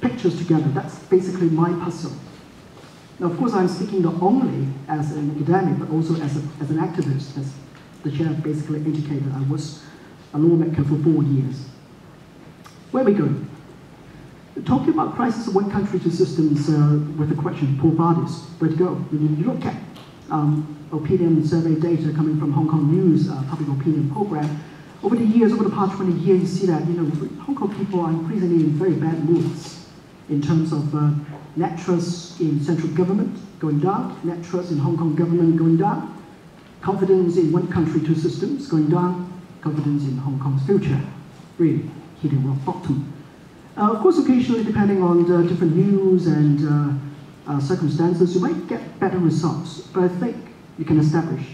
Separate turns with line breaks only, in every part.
pictures together. That's basically my puzzle. Now, of course, I'm speaking not only as an academic, but also as an activist. As the chair basically indicated, I was a lawmaker for 4 years. Where are we going? Talking about crisis of one country, two systems with the question, poor parties, where to go? You look at opinion survey data coming from Hong Kong News public opinion program. Over the years, over the past 20 years, you see that Hong Kong people are increasingly in very bad moods in terms of net trust in central government going down, net trust in Hong Kong government going down, confidence in one country, two systems going down, confidence in Hong Kong's future really hitting rock bottom. Of course, occasionally, depending on the different news and circumstances, you might get better results. But I think you can establish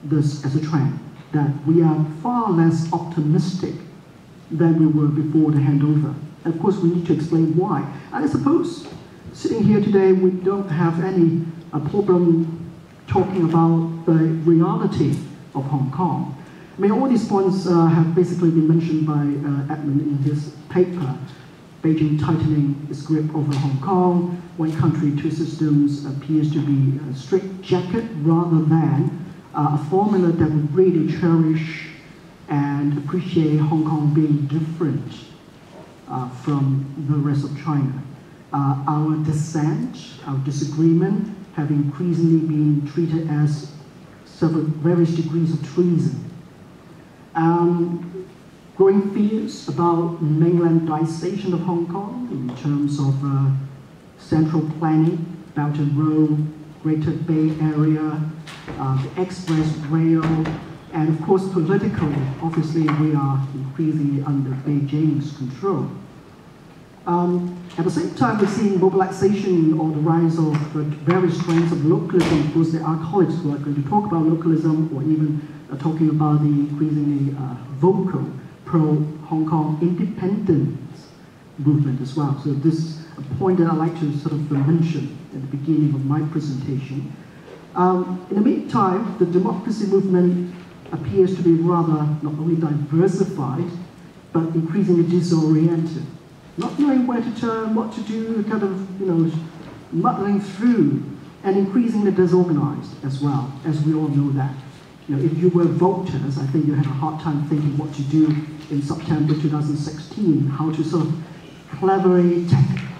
this as a trend, that we are far less optimistic than we were before the handover. And of course, we need to explain why. And I suppose, sitting here today, we don't have any problem talking about the reality of Hong Kong. I mean, all these points have basically been mentioned by Edmund in his paper. Beijing tightening its grip over Hong Kong, one country, two systems appears to be a straitjacket rather than a formula that would really cherish and appreciate Hong Kong being different from the rest of China. Our dissent, our disagreement have increasingly been treated as various degrees of treason. Growing fears about mainlandization of Hong Kong in terms of central planning, Belt and Road, Greater Bay Area, the Express Rail, and of course politically, obviously we are increasingly under Beijing's control. At the same time, we're seeing mobilization or the rise of various strands of localism. Of course, there are colleagues who are going to talk about localism or even talking about the increasingly vocal pro-Hong Kong independence movement as well. So this is a point that I'd like to sort of mention at the beginning of my presentation. In the meantime, the democracy movement appears to be rather not only diversified, but increasingly disoriented. Not knowing where to turn, what to do, kind of, muddling through, and increasingly disorganized as well, as we all know that. If you were voters, I think you had a hard time thinking what to do in September 2016, how to sort of cleverly,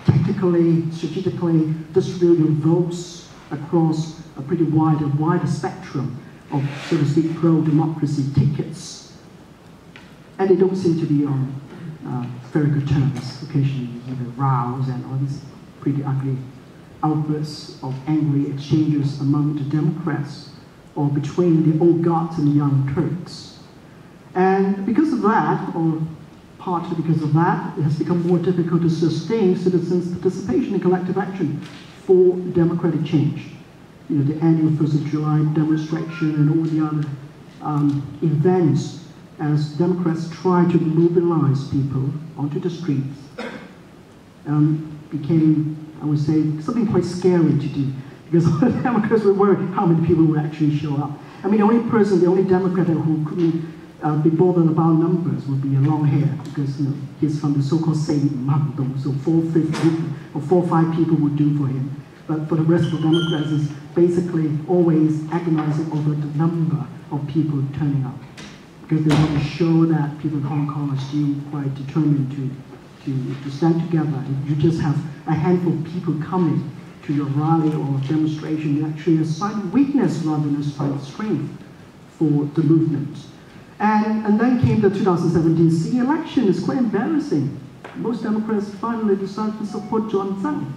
tactically, strategically distribute your votes across a pretty wider spectrum of, so to speak, pro-democracy tickets. And they don't seem to be on very good terms. Occasionally, rows and all these pretty ugly outbursts of angry exchanges among the Democrats, or between the old guards and the young Turks. And because of that, or partly because of that, it has become more difficult to sustain citizens' participation in collective action for democratic change. The annual 1st of July demonstration and all the other events as Democrats try to mobilize people onto the streets became, I would say, something quite scary to do. Because Democrats were worried how many people would actually show up. I mean, the only Democrat who couldn't be bothered about numbers would be a long hair, because he's from the so-called same Mandong, so 4 or 5 people would do for him. But for the rest of the Democrats, it's basically always agonizing over the number of people turning up, because they want to show that people in Hong Kong are still quite determined to stand together. If you just have a handful of people coming to your rally or demonstration, you actually assign weakness rather than assign strength for the movement. And then came the 2017 CE election. It's quite embarrassing. Most Democrats finally decided to support John Tsang,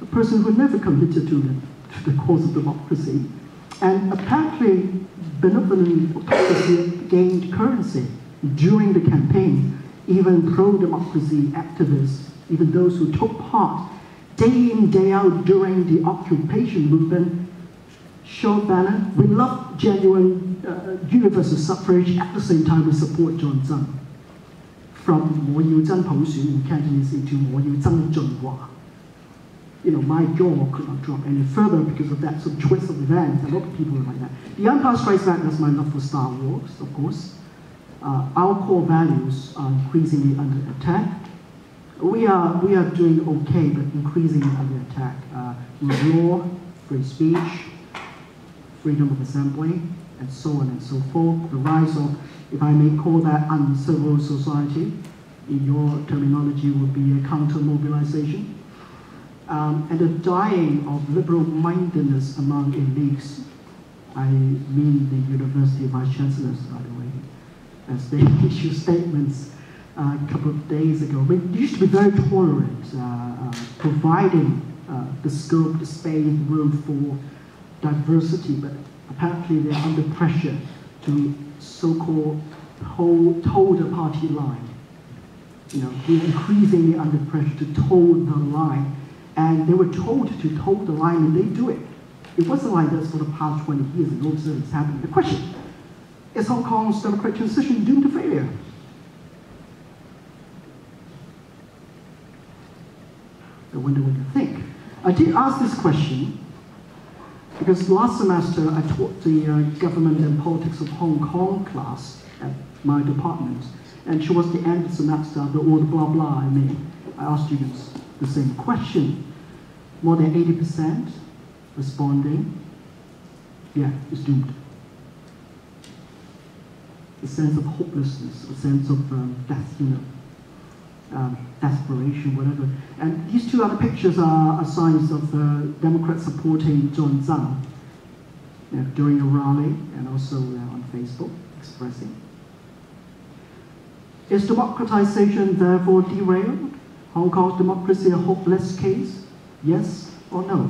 a person who never committed to the cause of democracy. And apparently, benevolent autocracy gained currency during the campaign. Even pro-democracy activists, even those who took part day in, day out during the occupation movement, showed banner, we love genuine universal suffrage, at the same time we support John Tsang. From 我要真普選 in Cantonese into 我要真進華. My jaw could not drop any further because of that sort of twist of events. A lot of people were like that. The Empire Strikes Back, that's my love for Star Wars, of course. Our core values are increasingly under attack. We are doing okay, but increasingly under attack. Rule of law, free speech, freedom of assembly, and so on and so forth. The rise of, if I may call that, uncivil society, in your terminology, would be a counter-mobilization. And the dying of liberal-mindedness among elites. I mean the university vice-chancellors, by the way, as they issue statements a couple of days ago. I mean, they used to be very tolerant, providing the scope, the space, room for diversity, but apparently they're under pressure to so-called toe the party line. You know, they're increasingly under pressure to toe the line, and they were told to toe the line, and they do it. It wasn't like this for the past 20 years, and all of a sudden it's happening. The question, is Hong Kong's democratic transition doomed to failure? I wonder what you think. I did ask this question because last semester I taught the Government and Politics of Hong Kong class at my department, and towards the end of the semester, after all the blah blah I made, I asked students the same question. More than 80% responding, yeah, it's doomed. A sense of hopelessness, a sense of death, you know, desperation, whatever. And these two other pictures are signs of Democrats supporting John Zhang during a rally and also on Facebook expressing. Is democratization therefore derailed? Hong Kong's democracy a hopeless case? Yes or no?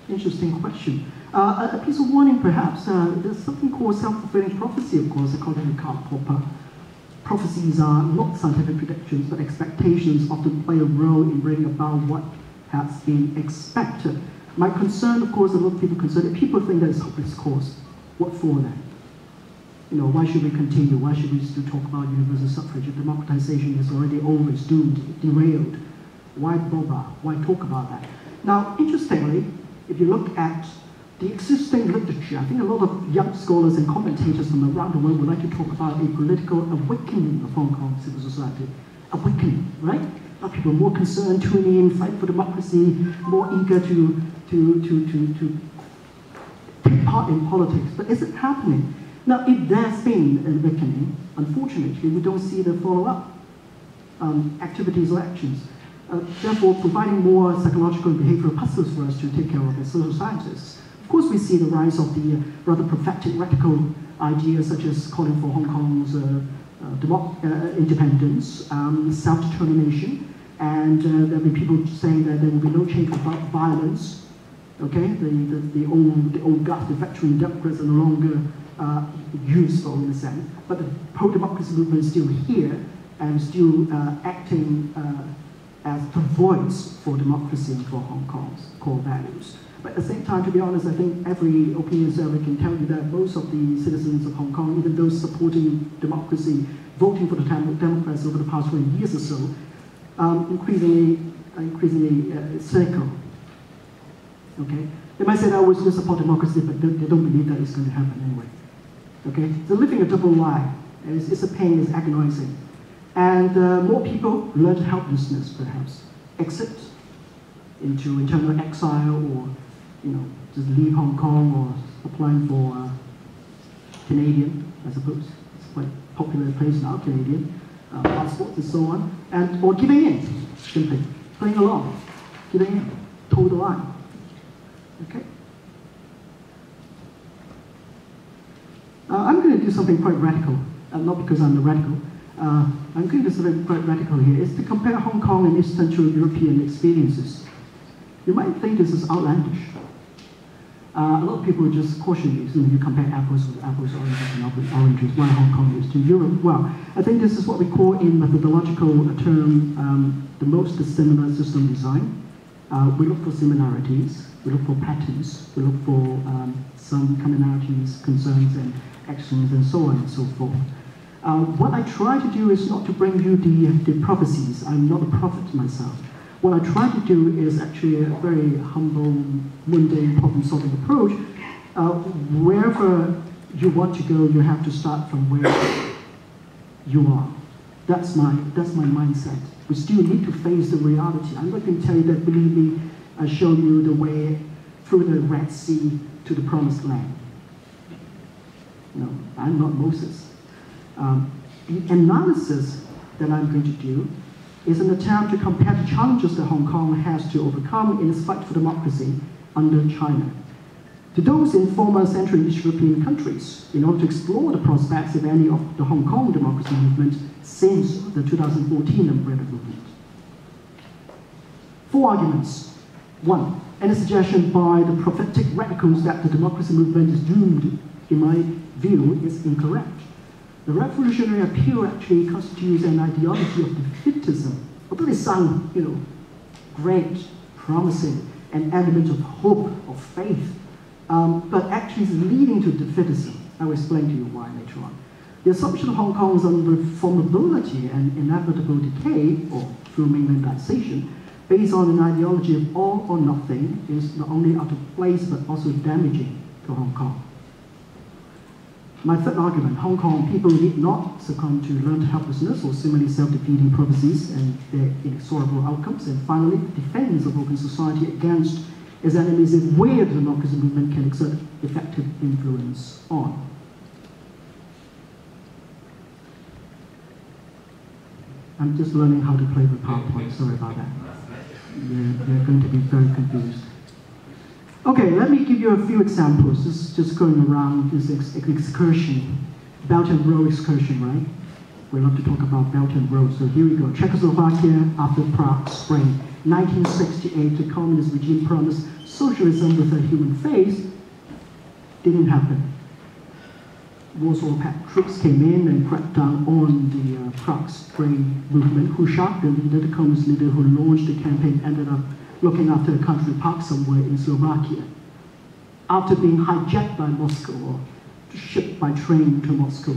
Interesting question. A piece of warning, perhaps. There's something called self-fulfilling prophecy, of course, according to Karl Popper. Prophecies are not scientific predictions, but expectations often play a role in bringing about what has been expected. My concern, of course, a lot of people concerned, if people think that it's a hopeless cause, what for then? You know, why should we continue? Why should we still talk about universal suffrage? If democratization is already over, it's doomed, derailed. Why bother? Why talk about that? Now, interestingly, if you look at the existing literature, I think a lot of young scholars and commentators from around the world would like to talk about a political awakening of Hong Kong civil society. Awakening, right? A lot of people are more concerned, tuning in, fight for democracy, more eager to take part in politics. But is it happening? Now, if there's been an awakening, unfortunately, we don't see the follow-up activities or actions. Therefore, providing more psychological and behavioral puzzles for us to take care of as social scientists. Of course, we see the rise of the rather prophetic radical ideas such as calling for Hong Kong's independence, self-determination, and there'll be people saying that there will be no change without violence. Okay, the old guts, the veteran Democrats are no longer useful in a sense, but the pro-democracy movement is still here and still acting as the voice for democracy and for Hong Kong's core values. But at the same time, to be honest, I think every opinion survey can tell you that most of the citizens of Hong Kong, even those supporting democracy, voting for the Democrats over the past 20 years or so, increasingly cynical. Okay, they might say that we still support democracy, but they don't believe that it's going to happen anyway. Okay, so living a double lie, it's a pain, it's agonizing. And more people learn helplessness, perhaps, exit into internal exile, or just leave Hong Kong, or applying for Canadian, I suppose. It's quite a popular place now, Canadian, passports and so on, or giving in, simply, playing along, giving in, toe the line. Okay. I'm going to do something quite radical, not because I'm the radical. I'm going to do something quite radical here. It's to compare Hong Kong and East Central European experiences. You might think this is outlandish. A lot of people just caution you, so you compare apples with apples, oranges and oranges, why Hong Kong is to Europe. Well, I think this is what we call in methodological term the most dissimilar system design. We look for similarities, we look for patterns, we look for some commonalities, concerns and actions and so on and so forth. What I try to do is not to bring you the prophecies. I'm not a prophet myself. What I try to do is actually a very humble, mundane problem-solving approach. Wherever you want to go, you have to start from where you are. That's my mindset. We still need to face the reality. I'm not going to tell you that, believe me, I show you the way through the Red Sea to the Promised Land. No, I'm not Moses. The analysis that I'm going to do is an attempt to compare the challenges that Hong Kong has to overcome in its fight for democracy under China. To those in former Central and East European countries, in order to explore the prospects of any of the Hong Kong democracy movement since the 2014 umbrella movement. 4 arguments. 1, any suggestion by the prophetic radicals that the democracy movement is doomed, in my view, is incorrect. The revolutionary appeal actually constitutes an ideology of defeatism. Although they sound, great, promising, an element of hope, of faith, but actually is leading to defeatism. I will explain to you why later on. The assumption of Hong Kong's unreformability and inevitable decay, or through mainlandization, based on an ideology of all or nothing, is not only out of place but also damaging to Hong Kong. My third argument, Hong Kong people need not succumb to learned helplessness or similarly self-defeating prophecies and their inexorable outcomes. And finally, the defense of open society against its enemies is where the democracy movement can exert effective influence on. I'm just learning how to play with PowerPoint, sorry about that. They're going to be very confused. Okay, let me give you a few examples. This is just going around this excursion, Belt and Road excursion, right? We love to talk about Belt and Road, so here we go. Czechoslovakia after Prague Spring. 1968, the communist regime promised socialism with a human face. Didn't happen. Warsaw Pact troops came in and cracked down on the Prague Spring movement. Who shot the leader, the communist leader who launched the campaign, ended up looking after a country park somewhere in Slovakia, after being hijacked by Moscow or shipped by train to Moscow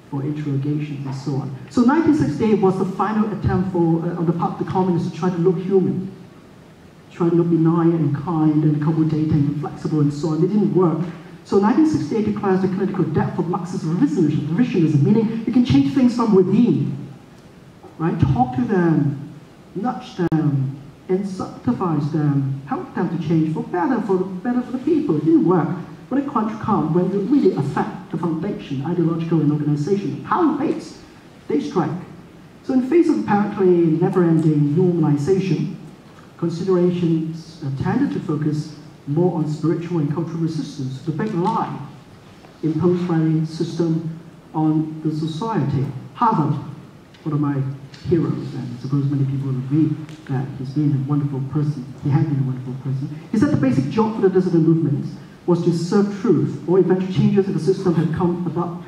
for interrogations and so on. So 1968 was the final attempt on the part of the communists to try to look human, try to look benign and kind and accommodating and flexible and so on. It didn't work. So 1968 declares the clinical depth of Marxist revisionism, meaning you can change things from within, right? Talk to them, nudge them, incentivize them, help them to change for better for the people. It didn't work. When it comes, when it really affect the foundation, ideological and organizational, power base, they strike. So in face of apparently never-ending normalization, considerations tended to focus more on spiritual and cultural resistance to the big lie imposed by the system on the society. Harvard, one of my heroes, and I suppose many people will agree that he's been a wonderful person. He had been a wonderful person. He said the basic job for the dissident movements was to serve truth, or eventual changes in the system have come about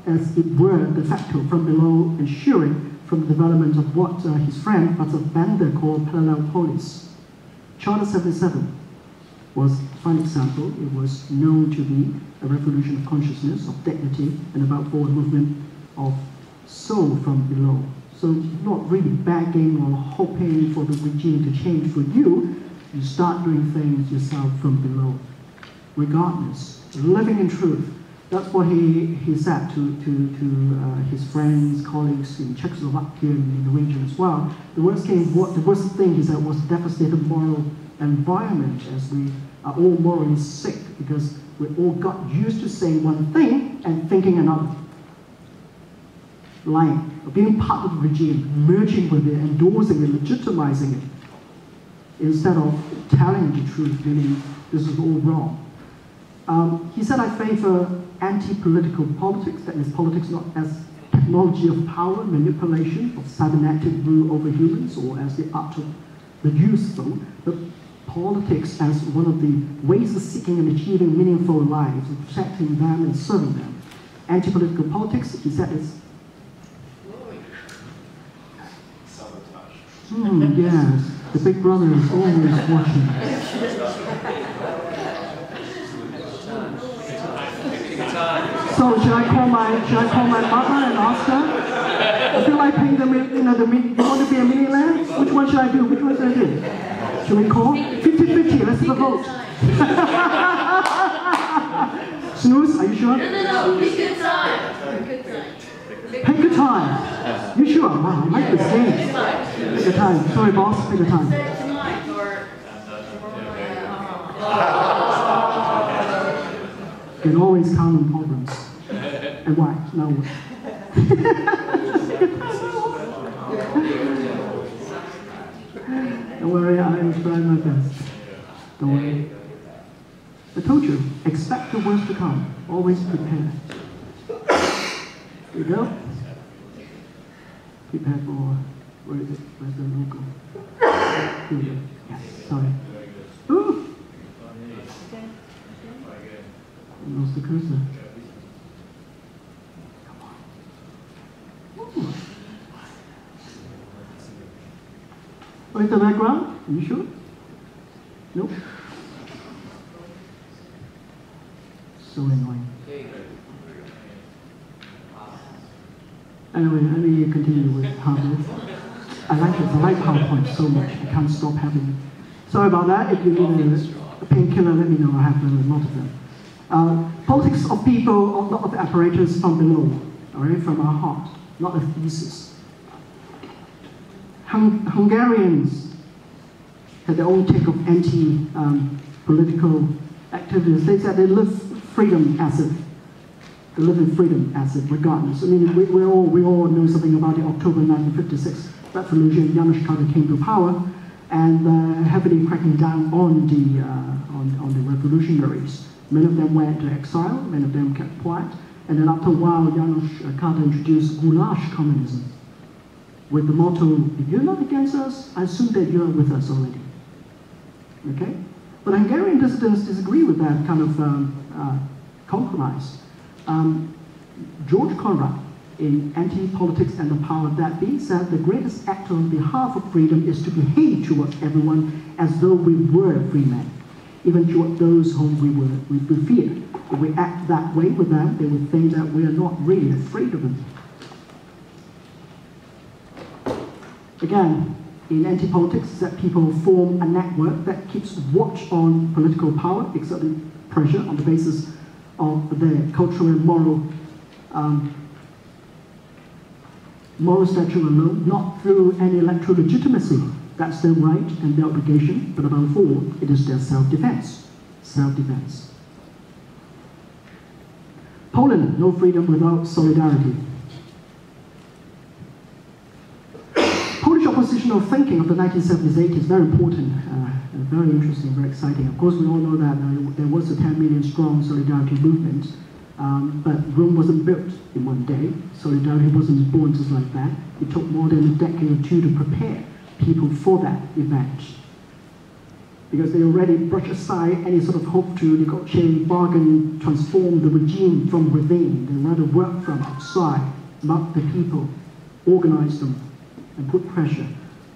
as it were de facto from below, ensuring from the development of what his friend Václav Bender called parallel polis. Charter 77 was a fine example. It was known to be a revolution of consciousness, of dignity, and about forward movement of soul from below. So not really begging or hoping for the regime to change for you. You start doing things yourself from below, regardless. Living in truth. That's what he said to his friends, colleagues in Czechoslovakia and in the region as well. The worst thing he said was devastated moral environment, as we are all morally sick because we all got used to saying one thing and thinking another. Lying, being part of the regime, merging with it, endorsing it, legitimizing it, instead of telling the truth, meaning this is all wrong. He said, I favor anti-political politics, that is politics not as technology of power, manipulation, of cybernetic rule over humans, or as the art of the useful, but politics as one of the ways of seeking and achieving meaningful lives, of protecting them and serving them. Anti-political politics, he said, is yes, the big brother is always watching. So should I call my mother and ask her? I feel like paying them you want to be a mini land? Which one should I do? Which one should I do? Should we call? 50-50, let's have a vote. Snooze, are you sure?
No, good time. Good time.
Take your time. You sure? Wow, I like this game. Take your time. Sorry, boss. Take your time. You can always count on problems. And why? No. Don't worry, I will try my best. Don't worry. I told you, expect the worst to come. Always prepare. Here you go. Prepare for, where is it? Where's the logo? Here we go. Yes, sorry. Ooh! I lost the cursor. Come on. Ooh. Where's the background? Are you sure? Nope. So annoying. Anyway, let me continue with Harvard. I like it. I like PowerPoint so much. I can't stop having it. Sorry about that. If you need a painkiller, let me know. I have a lot of them. Politics of people, not of apparatus from below, all right, from our heart, not a thesis. Hungarians had their own take of anti-political activities. They said they live freedom as if they live in freedom as if regardless. I mean, we all know something about the October 1956 revolution. Janusz Carter came to power and heavily cracking down on the revolutionaries. Many of them went into exile. Many of them kept quiet. And then after a while, Janusz Carter introduced goulash communism with the motto, if you're not against us, I assume that you're with us already. Okay? But Hungarian dissidents disagree with that kind of compromise. George Conrad, in Anti-Politics and the Power That Be, said the greatest act on behalf of freedom is to behave towards everyone as though we were free men, even toward those whom we fear. If we act that way with them, they would think that we are not really afraid of them. Again, in anti-politics, that people form a network that keeps watch on political power, exerting pressure on the basis of their cultural and moral stature alone, not through any electoral legitimacy. That's their right and their obligation, but above all, it is their self-defense. Self-defense. Poland, no freedom without solidarity. Polish oppositional thinking of the 1970s, 80s is very important, very interesting, very exciting. Of course, we all know that there was a 10 million strong solidarity movement, but Rome wasn't built in one day. Solidarity wasn't born just like that. It took more than a decade or two to prepare people for that event, because they already brushed aside any sort of hope to negotiate, bargain, transform the regime from within. They rather work from outside, among the people, organize them, and put pressure.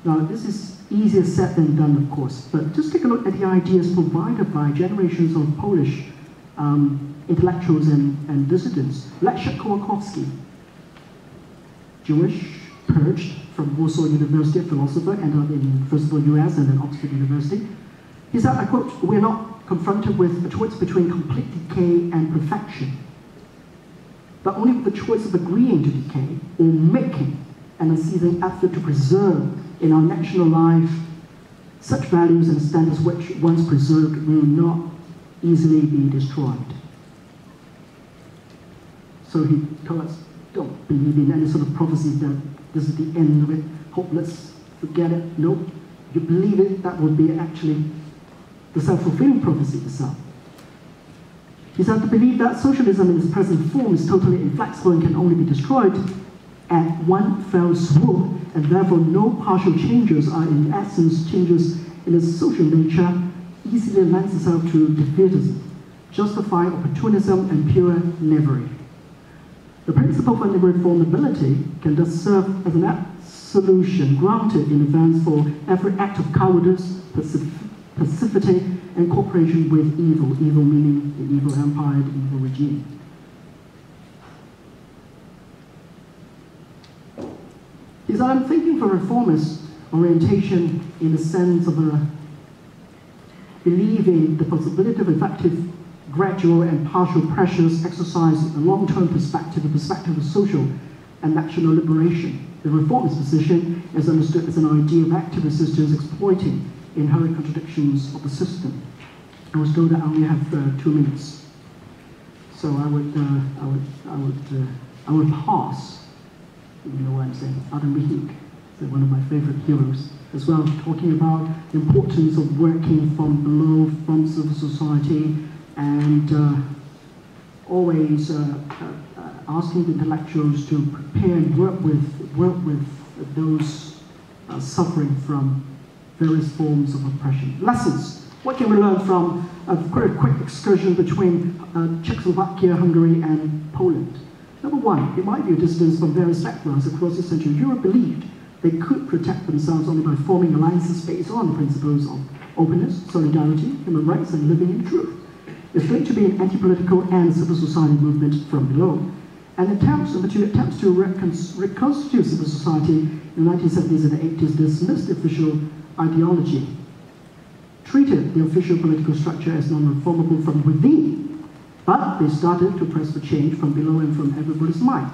Now, this is easier said than done, of course, but just take a look at the ideas provided by generations of Polish intellectuals and dissidents. Leszek Kołakowski, Jewish, purged from Warsaw University, a philosopher, ended up in, first of all, US and then Oxford University. He said, I quote, "We're not confronted with a choice between complete decay and perfection, but only with the choice of agreeing to decay or making an unceasing effort to preserve in our national life such values and standards which, once preserved, will not easily be destroyed." So he told us, don't believe in any sort of prophecy that this is the end of it, hopeless, forget it. Nope. If you believe it, that would be actually the self-fulfilling prophecy itself. He said to believe that socialism in its present form is totally inflexible and can only be destroyed at one fell swoop, and therefore no partial changes are in essence changes in its social nature, easily lends itself to defeatism, justifying opportunism and pure knavery. The principle for reformability can thus serve as an absolution granted in advance for every act of cowardice, passivity, and cooperation with evil, evil meaning the evil empire, the evil regime. He said, I'm thinking for reformist orientation in the sense of believing the possibility of effective, gradual, and partial pressures exercised in a long-term perspective, a perspective of social and national liberation. The reformist position is understood as an idea of active resistance exploiting inherent contradictions of the system. I was told that I only have 2 minutes, so I would pass. You know what I'm saying? Adam Mihik, one of my favorite heroes, as well, talking about the importance of working from below, from civil society, and always asking the intellectuals to prepare and work with those suffering from various forms of oppression. Lessons. What can we learn from a quick excursion between Czechoslovakia, Hungary, and Poland? Number one, in my view, dissidents from various backgrounds across Eastern Europe believed they could protect themselves only by forming alliances based on principles of openness, solidarity, human rights, and living in truth. It's going to be an anti-political and civil society movement from below, and attempts to reconstitute civil society in the 1970s and the 80s dismissed the official ideology, treated the official political structure as non-reformable from within, but they started to press for change from below and from everybody's mind.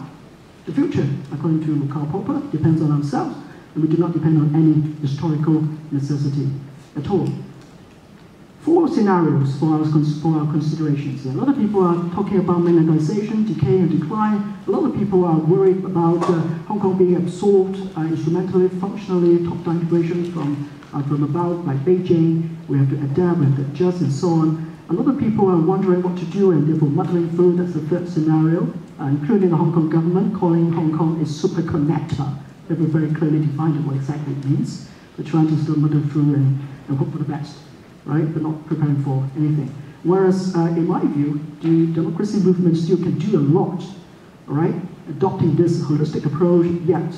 The future, according to Karl Popper, depends on ourselves, and we do not depend on any historical necessity at all. 4 scenarios for our considerations. A lot of people are talking about mainlandization, decay and decline. A lot of people are worried about Hong Kong being absorbed instrumentally, functionally, top-down integration from above, like Beijing. We have to adapt, we have to adjust, and so on. A lot of people are wondering what to do and therefore muddling through. That's the 3rd scenario, including the Hong Kong government calling Hong Kong a super connector. They have very clearly defined what exactly it means. They're trying to still muddle through and hope for the best, right? But not preparing for anything. Whereas, in my view, the democracy movement still can do a lot, all right? Adopting this holistic approach, yet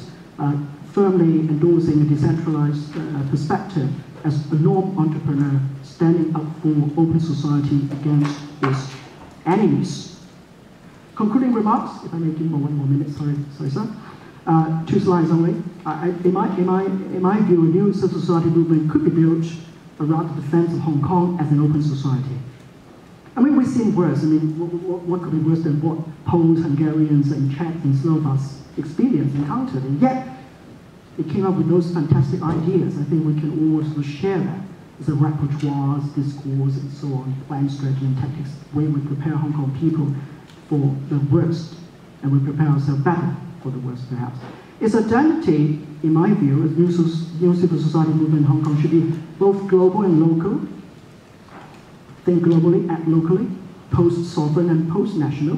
firmly endorsing a decentralized perspective as a norm entrepreneur standing up for open society against its enemies. Concluding remarks, if I may give 1 more minute, sorry sir. 2 slides only. In my view, a new civil society movement could be built around the defense of Hong Kong as an open society. I mean, we've seen worse. I mean, what could be worse than what Poles, Hungarians, and Czechs and Slovaks encountered, and yet they came up with those fantastic ideas. I think we can all sort of share that. It's a repertoire, discourse, and so on, plan, strategy, and tactics, way we prepare Hong Kong people for the worst, and we prepare ourselves better for the worst, perhaps. Its identity, in my view, as new civil society movement in Hong Kong should be both global and local. Think globally, act locally, post-sovereign and post-national.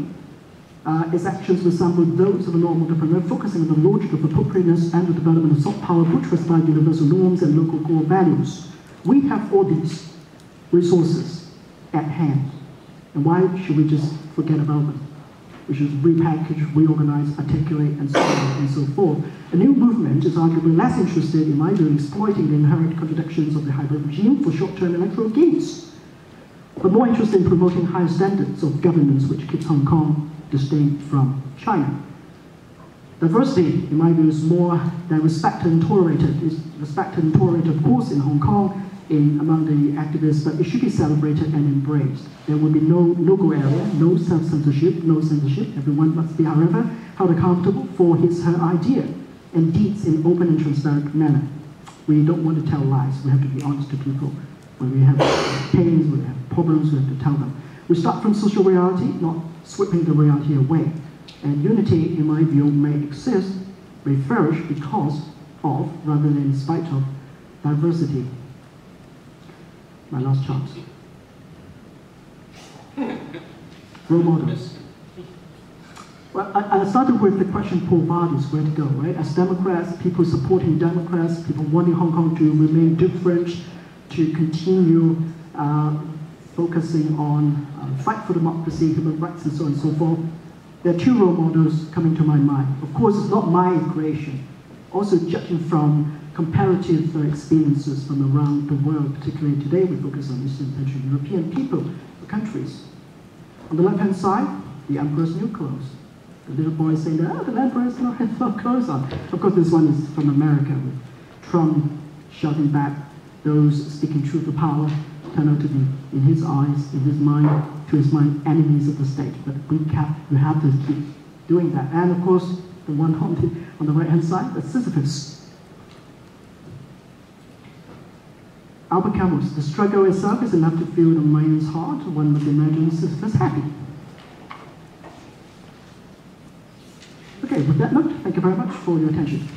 Its actions resemble those of a normal entrepreneur, focusing on the logic of appropriateness and the development of soft power buttressed by universal norms and local core values. We have all these resources at hand, and why should we just forget about them? We should repackage, reorganize, articulate, and so on and so forth. A new movement is arguably less interested, in my view, in exploiting the inherent contradictions of the hybrid regime for short-term electoral gains, but more interested in promoting higher standards of governance which keeps Hong Kong distinct from China. Diversity, in my view, is more than respected and tolerated. It's respected and tolerated, of course, in Hong Kong, among the activists, but it should be celebrated and embraced. There will be no no-go area, no self-censorship, no censorship. Everyone must be, however, held accountable for her idea and deeds in open and transparent manner. We don't want to tell lies. We have to be honest to people. When we have pains, when we have problems, we have to tell them. We start from social reality, not sweeping the reality away. And unity, in my view, may exist, may flourish because of, rather than in spite of, diversity. My last chance. Role models. Well, I started with the question, Paul Vardy's, where to go, right? As Democrats, people supporting Democrats, people wanting Hong Kong to remain different, to continue focusing on fight for democracy, human rights, and so on and so forth. There are 2 role models coming to my mind. Of course, it's not my creation. Also, judging from comparative experiences from around the world, particularly today, we focus on Eastern Central European people, countries. On the left-hand side, the emperor's new clothes. The little boy saying that, the emperor's not had no clothes on. Of course, this one is from America, with Trump shouting back those speaking truth to power turn out to be, in his eyes, in his mind, to his mind, enemies of the state. But we have to keep doing that. And of course, the one on the right-hand side, that's Sisyphus. Albert Camus, the struggle itself is enough to fill the man's heart. One must imagine Sisyphus happy. Okay, with that note, thank you very much for your attention.